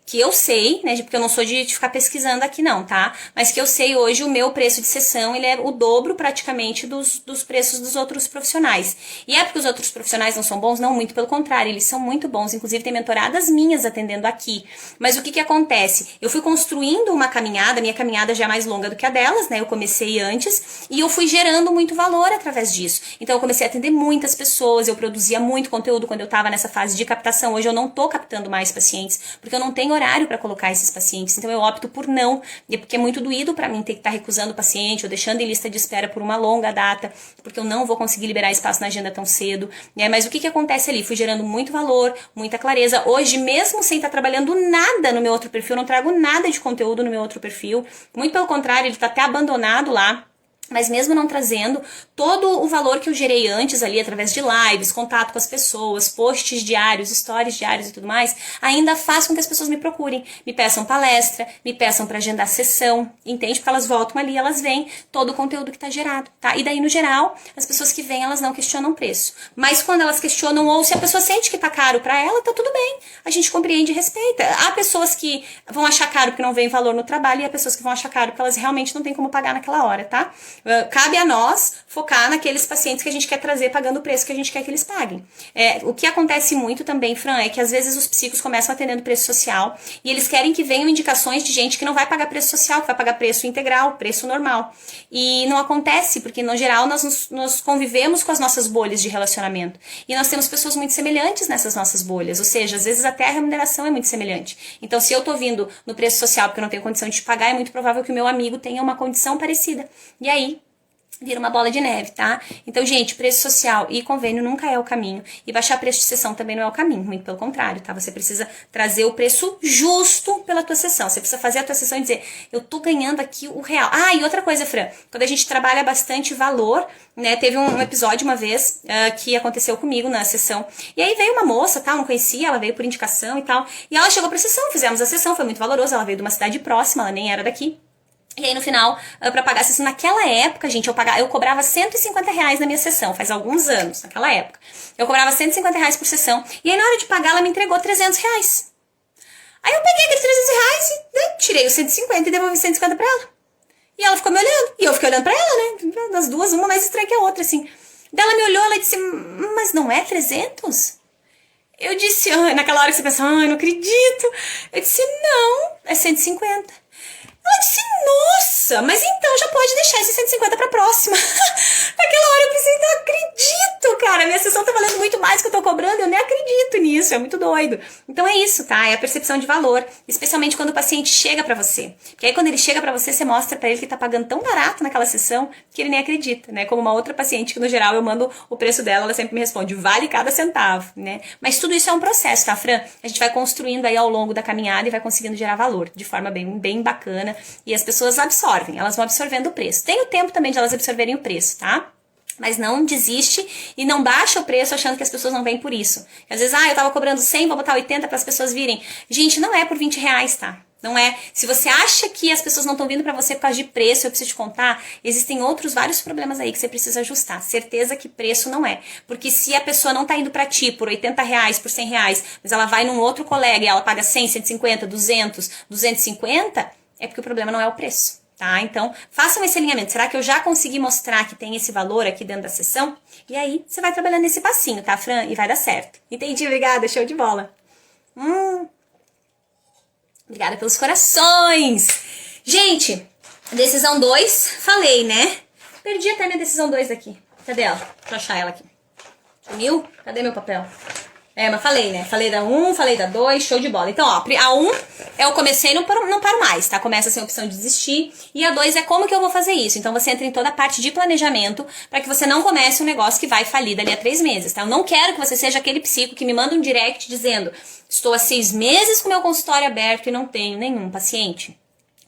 que eu sei, né, porque eu não sou de ficar pesquisando aqui não, tá? Mas que eu sei hoje o meu preço de sessão, ele é o dobro praticamente dos preços dos outros profissionais. E é porque os outros profissionais não são bons? Não, muito pelo contrário, eles são muito bons, inclusive tem mentoradas minhas atendendo aqui. Mas o que acontece? Eu fui construindo uma caminhada, minha caminhada já é mais longa do que a delas, né? Eu comecei antes e eu fui gerando muito valor através disso. Então eu comecei a atender muitas pessoas, eu produzia muito conteúdo quando eu tava nessa fase de captação. Hoje eu não tô captando mais pacientes, porque eu não tenho horário para colocar esses pacientes, então eu opto por não, porque é muito doído para mim ter que estar recusando o paciente ou deixando em lista de espera por uma longa data, porque eu não vou conseguir liberar espaço na agenda tão cedo, né? Mas o que acontece ali? Fui gerando muito valor, muita clareza. Hoje, mesmo sem estar trabalhando nada no meu outro perfil, eu não trago nada de conteúdo no meu outro perfil, muito pelo contrário, ele está até abandonado lá. Mas mesmo não trazendo todo o valor que eu gerei antes ali, através de lives, contato com as pessoas, posts diários, stories diários e tudo mais, ainda faz com que as pessoas me procurem, me peçam palestra, me peçam para agendar sessão, entende? Porque elas voltam ali, elas veem todo o conteúdo que está gerado, tá? E daí, no geral, as pessoas que vêm, elas não questionam preço. Mas quando elas questionam, ou se a pessoa sente que tá caro para ela, tá tudo bem. A gente compreende e respeita. Há pessoas que vão achar caro porque não vem valor no trabalho, e há pessoas que vão achar caro porque elas realmente não têm como pagar naquela hora, tá? Cabe a nós focar naqueles pacientes que a gente quer trazer pagando o preço que a gente quer que eles paguem. O que acontece muito também, Fran, é que às vezes os psicos começam atendendo preço social e eles querem que venham indicações de gente que não vai pagar preço social, que vai pagar preço integral, preço normal. E não acontece, porque no geral nós convivemos com as nossas bolhas de relacionamento. E nós temos pessoas muito semelhantes nessas nossas bolhas, ou seja, às vezes até a remuneração é muito semelhante. Então, se eu tô vindo no preço social porque eu não tenho condição de pagar, é muito provável que o meu amigo tenha uma condição parecida. E aí, vira uma bola de neve, tá? Então, gente, preço social e convênio nunca é o caminho. E baixar preço de sessão também não é o caminho, muito pelo contrário, tá? Você precisa trazer o preço justo pela tua sessão. Você precisa fazer a tua sessão e dizer, eu tô ganhando aqui o real. Ah, e outra coisa, Fran, quando a gente trabalha bastante valor, né? Teve um episódio uma vez que aconteceu comigo na sessão. E aí veio uma moça, tal, não conhecia, ela veio por indicação e tal. E ela chegou pra sessão, fizemos a sessão, foi muito valoroso. Ela veio de uma cidade próxima, ela nem era daqui. E aí, no final, pra pagar a sessão, naquela época, gente, eu cobrava 150 reais na minha sessão, faz alguns anos, naquela época. Eu cobrava 150 reais por sessão, e aí na hora de pagar, ela me entregou 300 reais. Aí eu peguei aqueles 300 reais e, né, tirei os 150 e devolvi 150 pra ela. E ela ficou me olhando, e eu fiquei olhando pra ela, né, das duas, uma mais estranha que a outra, assim. Daí ela me olhou, ela disse, mas não é 300? Eu disse, naquela hora que você pensa, não acredito. Eu disse, não, é 150. Ela disse, nossa, mas então já pode deixar esse 150 pra próxima. Naquela hora eu pensei, não acredito, cara, minha sessão tá valendo muito mais que eu tô cobrando, eu nem acredito nisso, é muito doido. Então é isso, tá? É a percepção de valor, especialmente quando o paciente chega pra você. Porque aí quando ele chega pra você mostra pra ele que tá pagando tão barato naquela sessão que ele nem acredita, né? Como uma outra paciente que no geral eu mando o preço dela, ela sempre me responde, vale cada centavo, né? Mas tudo isso é um processo, tá, Fran? A gente vai construindo aí ao longo da caminhada e vai conseguindo gerar valor de forma bem bacana. E as pessoas absorvem, elas vão absorvendo o preço. Tem o tempo também de elas absorverem o preço, tá? Mas não desiste e não baixa o preço achando que as pessoas não vêm por isso. Às vezes, eu tava cobrando 100, vou botar 80 para as pessoas virem. Gente, não é por 20 reais, tá? Não é. Se você acha que as pessoas não estão vindo pra você por causa de preço, eu preciso te contar, existem vários problemas aí que você precisa ajustar. Certeza que preço não é. Porque se a pessoa não tá indo pra ti por R$ 80, por R$ 100, mas ela vai num outro colega e ela paga 100, 150, 200, 250, é porque o problema não é o preço. Tá? Então, façam esse alinhamento. Será que eu já consegui mostrar que tem esse valor aqui dentro da sessão? E aí, você vai trabalhando nesse passinho, tá, Fran? E vai dar certo. Entendi, obrigada, show de bola. Obrigada pelos corações. Gente, decisão 2, falei, né? Perdi até minha decisão 2 aqui. Cadê ela? Deixa eu achar ela aqui. Sumiu? Cadê meu papel? Mas falei, né? Falei da 1, falei da 2, show de bola. Então, ó, a 1 é eu comecei e não paro mais, tá? Começa sem opção de desistir. E a 2 é como que eu vou fazer isso. Então, você entra em toda a parte de planejamento para que você não comece um negócio que vai falir dali a 3 meses, tá? Eu não quero que você seja aquele psico que me manda um direct dizendo: estou há 6 meses com meu consultório aberto e não tenho nenhum paciente.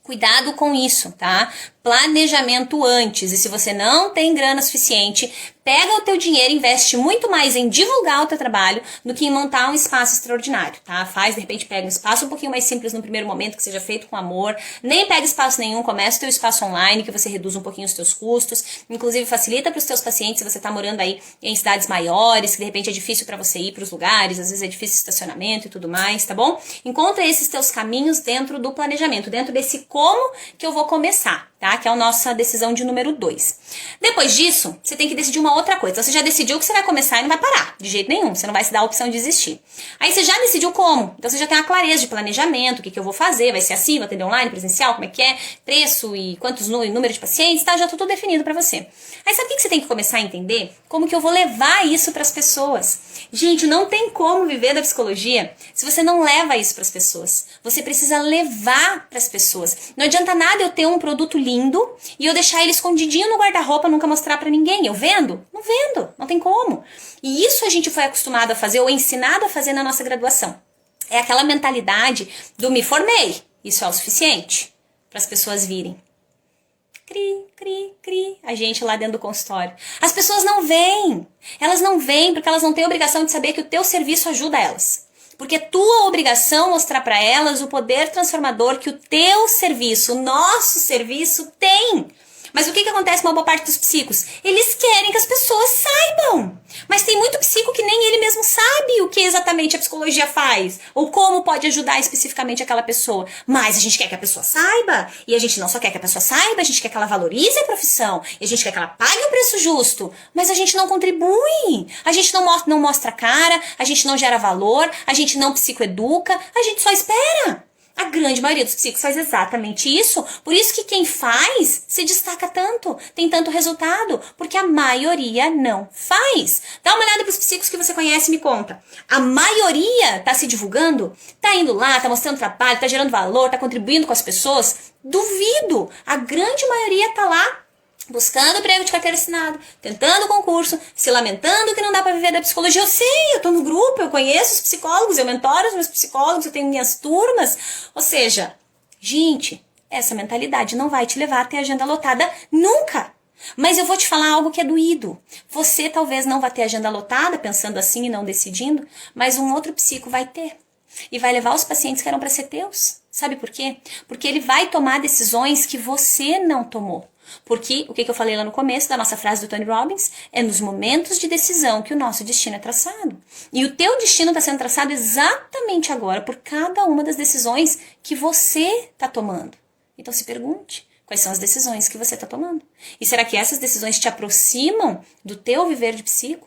Cuidado com isso, tá? Planejamento antes. E se você não tem grana suficiente, pega o teu dinheiro e investe muito mais em divulgar o teu trabalho do que em montar um espaço extraordinário, tá? De repente, pega um espaço um pouquinho mais simples no primeiro momento, que seja feito com amor. Nem pega espaço nenhum, começa o teu espaço online, que você reduz um pouquinho os teus custos. Inclusive, facilita para os teus pacientes, se você tá morando aí em cidades maiores, que de repente é difícil para você ir para os lugares, às vezes é difícil estacionamento e tudo mais, tá bom? Encontra esses teus caminhos dentro do planejamento, dentro desse como que eu vou começar, tá? Que é a nossa decisão de número 2. Depois disso, você tem que decidir uma outra coisa. Então, você já decidiu que você vai começar e não vai parar, de jeito nenhum. Você não vai se dar a opção de desistir. Aí você já decidiu como. Então, você já tem uma clareza de planejamento, o que eu vou fazer, vai ser assim, vou atender online, presencial, como é que é, preço e quantos número de pacientes, tá? Já tá tudo definido pra você. Aí sabe o que você tem que começar a entender? Como que eu vou levar isso pras pessoas. Gente, não tem como viver da psicologia se você não leva isso pras pessoas. Você precisa levar pras pessoas. Não adianta nada eu ter um produto lindo e eu deixar ele escondidinho no guarda-roupa, nunca mostrar pra ninguém. Eu vendo? Não vendo, não tem como. E isso a gente foi acostumado a fazer ou ensinado a fazer na nossa graduação. É aquela mentalidade do me formei, isso é o suficiente para as pessoas virem. Cri, cri, cri, a gente lá dentro do consultório. As pessoas não vêm. Elas não vêm porque elas não têm a obrigação de saber que o teu serviço ajuda elas. Porque é tua obrigação mostrar para elas o poder transformador que o teu serviço, o nosso serviço tem. Mas o que acontece com uma boa parte dos psicos? Eles querem que as pessoas saibam. Mas tem muito psico que nem ele mesmo sabe o que exatamente a psicologia faz. Ou como pode ajudar especificamente aquela pessoa. Mas a gente quer que a pessoa saiba. E a gente não só quer que a pessoa saiba, a gente quer que ela valorize a profissão. E a gente quer que ela pague um preço justo. Mas a gente não contribui. A gente não mostra cara. A gente não gera valor. A gente não psicoeduca. A gente só espera. A grande maioria dos psicos faz exatamente isso. Por isso que quem faz se destaca tanto, tem tanto resultado, porque a maioria não faz. Dá uma olhada pros psicos que você conhece e me conta. A maioria tá se divulgando? Tá indo lá, tá mostrando trabalho, tá gerando valor, tá contribuindo com as pessoas? Duvido. A grande maioria tá lá buscando prêmio de carteira assinada, tentando concurso, se lamentando que não dá pra viver da psicologia. Eu sei, eu tô no grupo, eu conheço os psicólogos, eu mentoro os meus psicólogos, eu tenho minhas turmas. Ou seja, gente, essa mentalidade não vai te levar a ter agenda lotada nunca. Mas eu vou te falar algo que é doído. Você talvez não vá ter agenda lotada, pensando assim e não decidindo, mas um outro psico vai ter. E vai levar os pacientes que eram pra ser teus. Sabe por quê? Porque ele vai tomar decisões que você não tomou. Porque, o que eu falei lá no começo da nossa frase do Tony Robbins, é nos momentos de decisão que o nosso destino é traçado. E o teu destino está sendo traçado exatamente agora por cada uma das decisões que você está tomando. Então se pergunte, quais são as decisões que você está tomando? E será que essas decisões te aproximam do teu viver de psico?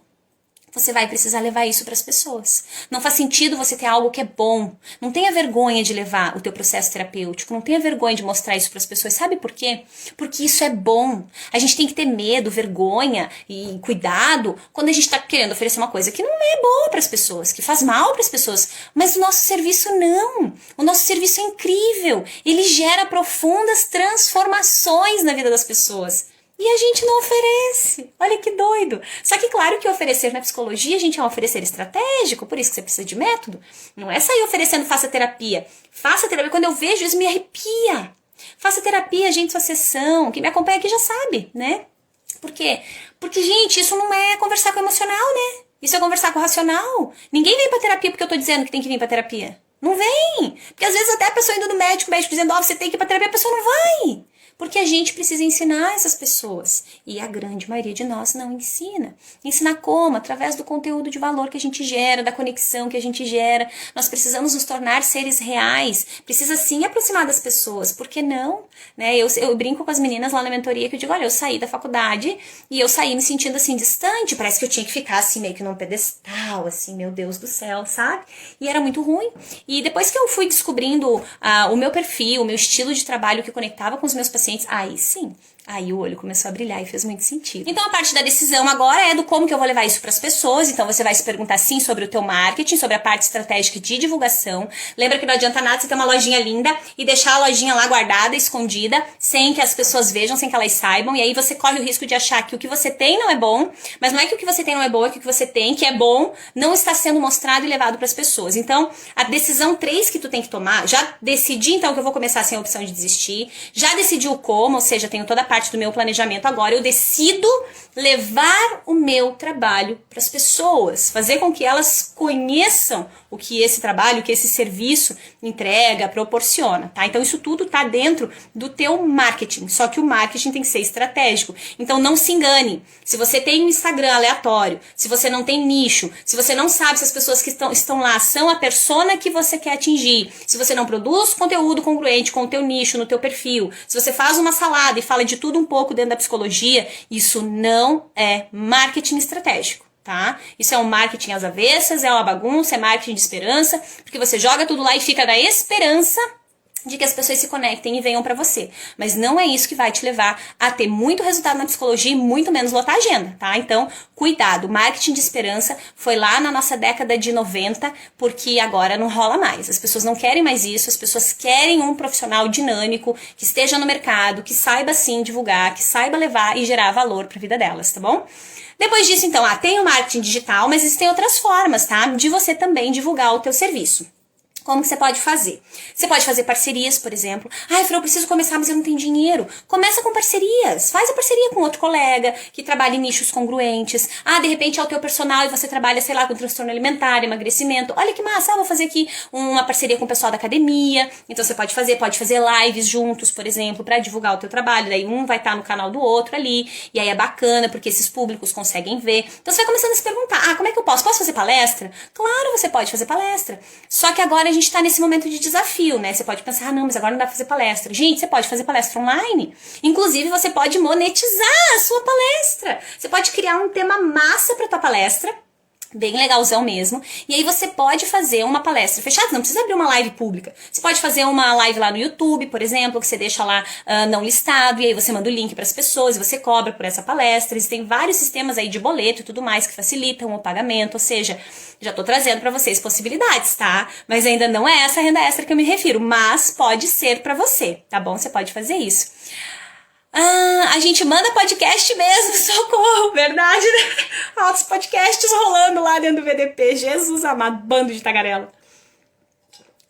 Você vai precisar levar isso para as pessoas. Não faz sentido você ter algo que é bom. Não tenha vergonha de levar o teu processo terapêutico. Não tenha vergonha de mostrar isso para as pessoas. Sabe por quê? Porque isso é bom. A gente tem que ter medo, vergonha e cuidado quando a gente está querendo oferecer uma coisa que não é boa para as pessoas, que faz mal para as pessoas. Mas o nosso serviço não. O nosso serviço é incrível. Ele gera profundas transformações na vida das pessoas. E a gente não oferece. Olha que doido. Só que claro que oferecer na psicologia, a gente é um oferecer estratégico, por isso que você precisa de método. Não é sair oferecendo faça terapia. Faça terapia, quando eu vejo isso me arrepia. Faça terapia, gente, sua sessão. Quem me acompanha aqui já sabe, né? Por quê? Porque, gente, isso não é conversar com o emocional, né? Isso é conversar com o racional. Ninguém vem pra terapia porque eu tô dizendo que tem que vir pra terapia. Não vem. Porque às vezes até a pessoa indo no médico, o médico dizendo, ó, você tem que ir pra terapia, a pessoa não vai. Porque a gente precisa ensinar essas pessoas. E a grande maioria de nós não ensina. Ensina como? Através do conteúdo de valor que a gente gera, da conexão que a gente gera. Nós precisamos nos tornar seres reais. Precisa sim aproximar das pessoas. Por que não? Né? Eu brinco com as meninas lá na mentoria que eu digo, olha, eu saí da faculdade e eu saí me sentindo assim distante. Parece que eu tinha que ficar assim meio que num pedestal, assim, meu Deus do céu, sabe? E era muito ruim. E depois que eu fui descobrindo o meu perfil, o meu estilo de trabalho que conectava com os meus pacientes, aí sim, aí o olho começou a brilhar e fez muito sentido. Então a parte da decisão agora é do como que eu vou levar isso para as pessoas. Então você vai se perguntar sim sobre o teu marketing, sobre a parte estratégica de divulgação. Lembra que não adianta nada você ter uma lojinha linda e deixar a lojinha lá guardada, escondida, sem que as pessoas vejam, sem que elas saibam. E aí você corre o risco de achar que o que você tem não é bom, mas não é que o que você tem não é bom, é que o que você tem, que é bom, não está sendo mostrado e levado para as pessoas. Então a decisão 3 que tu tem que tomar, já decidi então que eu vou começar sem a opção de desistir, já decidi o como, ou seja, tenho toda a parte do meu planejamento agora, eu decido levar o meu trabalho para as pessoas, fazer com que elas conheçam o que esse trabalho, o que esse serviço entrega, proporciona, tá? Então isso tudo tá dentro do teu marketing, só que o marketing tem que ser estratégico. Então não se engane, se você tem um Instagram aleatório, se você não tem nicho, se você não sabe se as pessoas que estão lá são a persona que você quer atingir, se você não produz conteúdo congruente com o teu nicho, no teu perfil, se você faz uma salada e fala de tudo um pouco dentro da psicologia, isso não é marketing estratégico. Tá? Isso é um marketing às avessas, é uma bagunça, é marketing de esperança, porque você joga tudo lá e fica na esperança de que as pessoas se conectem e venham pra você. Mas não é isso que vai te levar a ter muito resultado na psicologia e muito menos lotar a agenda, tá? Então, cuidado. Marketing de esperança foi lá na nossa década de 90, porque agora não rola mais. As pessoas não querem mais isso, as pessoas querem um profissional dinâmico, que esteja no mercado, que saiba sim divulgar, que saiba levar e gerar valor pra vida delas, tá bom? Depois disso, então, tem o marketing digital, mas existem outras formas, tá? De você também divulgar o teu serviço. Como que você pode fazer? Você pode fazer parcerias, por exemplo. Ai, Fran, eu preciso começar, mas eu não tenho dinheiro. Começa com parcerias. Faz a parceria com outro colega que trabalha em nichos congruentes. Ah, de repente é o teu personal e você trabalha, sei lá, com transtorno alimentar, emagrecimento. Olha que massa, vou fazer aqui uma parceria com o pessoal da academia. Então você pode fazer lives juntos, por exemplo, para divulgar o teu trabalho. Daí um vai estar no canal do outro ali. E aí é bacana, porque esses públicos conseguem ver. Então você vai começando a se perguntar, como é que eu posso? Posso fazer palestra? Claro, você pode fazer palestra. Só que agora a gente tá nesse momento de desafio, né? Você pode pensar, não, mas agora não dá pra fazer palestra. Gente, você pode fazer palestra online. Inclusive, você pode monetizar a sua palestra. Você pode criar um tema massa pra tua palestra, bem legalzão mesmo. E aí você pode fazer uma palestra fechada, não precisa abrir uma live pública. Você pode fazer uma live lá no YouTube, por exemplo, que você deixa lá não listado, e aí você manda o link para as pessoas e você cobra por essa palestra. Existem vários sistemas aí de boleto e tudo mais que facilitam o pagamento, ou seja, já tô trazendo para vocês possibilidades, tá? Mas ainda não é essa renda extra que eu me refiro, mas pode ser para você, tá bom? Você pode fazer isso. A gente manda podcast mesmo, socorro, verdade, né? Altos podcasts rolando lá dentro do VDP, Jesus amado, bando de tagarela.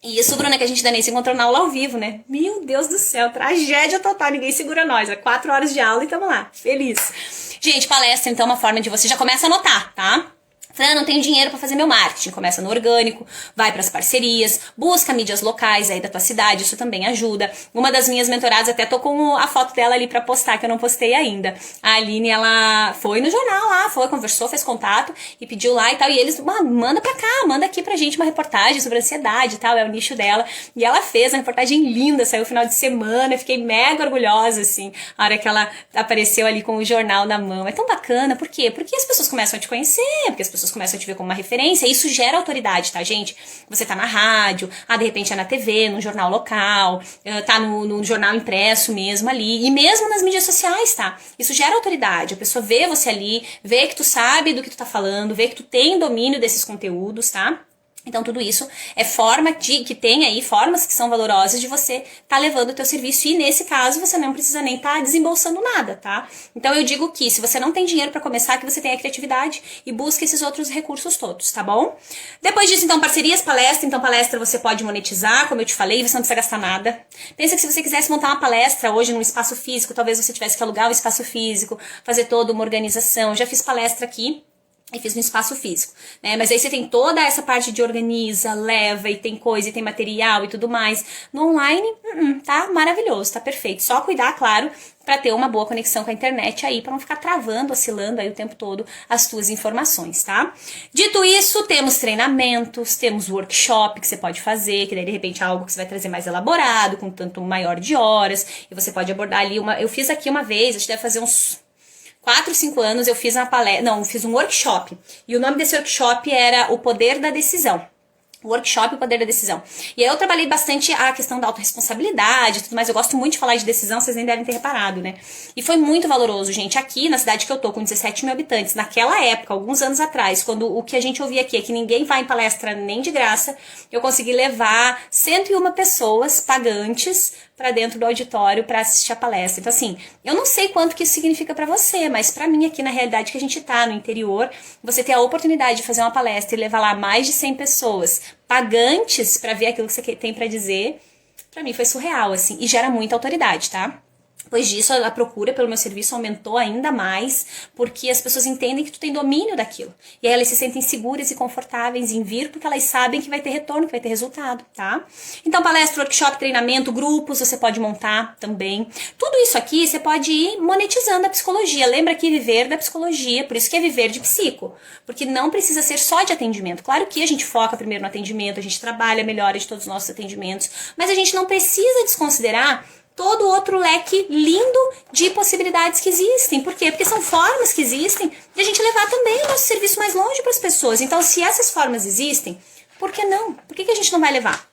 E isso, Bruna, que a gente ainda nem se encontrou na aula ao vivo, né? Meu Deus do céu, tragédia total, ninguém segura nós, 4 horas de aula e tamo lá, feliz. Gente, palestra então é uma forma de você já começa a anotar, tá? Fran, não tenho dinheiro para fazer meu marketing. Começa no orgânico, vai para as parcerias, busca mídias locais aí da tua cidade, isso também ajuda. Uma das minhas mentoradas, até tô com a foto dela ali para postar, que eu não postei ainda. A Aline, ela foi no jornal lá, conversou, fez contato e pediu lá e tal. E eles, manda pra cá, manda aqui pra gente uma reportagem sobre ansiedade e tal, é o nicho dela. E ela fez uma reportagem linda, saiu no final de semana, eu fiquei mega orgulhosa, assim, a hora que ela apareceu ali com o jornal na mão. É tão bacana, por quê? Porque as pessoas começam a te conhecer, porque as pessoas começam a te ver como uma referência, e isso gera autoridade, tá, gente? Você tá na rádio, de repente é na TV, no jornal local, tá no jornal impresso mesmo ali, e mesmo nas mídias sociais, tá? Isso gera autoridade, a pessoa vê você ali, vê que tu sabe do que tu tá falando, vê que tu tem domínio desses conteúdos, tá? Então, tudo isso é forma que tem aí, formas que são valorosas de você tá levando o teu serviço, e nesse caso você não precisa nem tá desembolsando nada, tá? Então, eu digo que se você não tem dinheiro para começar, que você tenha criatividade e busque esses outros recursos todos, tá bom? Depois disso, então, parcerias, palestra. Então, palestra você pode monetizar, como eu te falei, você não precisa gastar nada. Pensa que se você quisesse montar uma palestra hoje num espaço físico, talvez você tivesse que alugar o espaço físico, fazer toda uma organização. Eu já fiz palestra aqui e fiz no espaço físico, né? Mas aí você tem toda essa parte de organiza, leva e tem coisa, e tem material e tudo mais. No online, tá maravilhoso, tá perfeito. Só cuidar, claro, para ter uma boa conexão com a internet aí, para não ficar travando, oscilando aí o tempo todo as tuas informações, tá? Dito isso, temos treinamentos, temos workshop que você pode fazer, que daí de repente é algo que você vai trazer mais elaborado, com tanto maior de horas, e você pode abordar ali eu fiz aqui uma vez, acho que deve fazer uns 4, 5 anos, eu fiz uma palestra, não, fiz um workshop. E o nome desse workshop era O Poder da Decisão. Workshop O Poder da Decisão. E aí eu trabalhei bastante a questão da autorresponsabilidade e tudo mais. Eu gosto muito de falar de decisão, vocês nem devem ter reparado, né? E foi muito valoroso, gente. Aqui na cidade que eu tô, com 17 mil habitantes, naquela época, alguns anos atrás, quando o que a gente ouvia aqui é que ninguém vai em palestra nem de graça, eu consegui levar 101 pessoas pagantes para dentro do auditório para assistir a palestra. Então, assim, eu não sei quanto que isso significa para você, mas para mim, aqui na realidade que a gente tá, no interior, você ter a oportunidade de fazer uma palestra e levar lá mais de 100 pessoas pagantes para ver aquilo que você tem para dizer, para mim foi surreal, assim, e gera muita autoridade, tá? Depois disso, a procura pelo meu serviço aumentou ainda mais, porque as pessoas entendem que tu tem domínio daquilo. E aí elas se sentem seguras e confortáveis em vir, porque elas sabem que vai ter retorno, que vai ter resultado, tá? Então, palestra, workshop, treinamento, grupos, você pode montar também. Tudo isso aqui, você pode ir monetizando a psicologia. Lembra que viver da psicologia, por isso que é viver de psico. Porque não precisa ser só de atendimento. Claro que a gente foca primeiro no atendimento, a gente trabalha a melhora de todos os nossos atendimentos, mas a gente não precisa desconsiderar todo outro leque lindo de possibilidades que existem. Por quê? Porque são formas que existem de a gente levar também o nosso serviço mais longe para as pessoas. Então, se essas formas existem, por que não? Por que a gente não vai levar?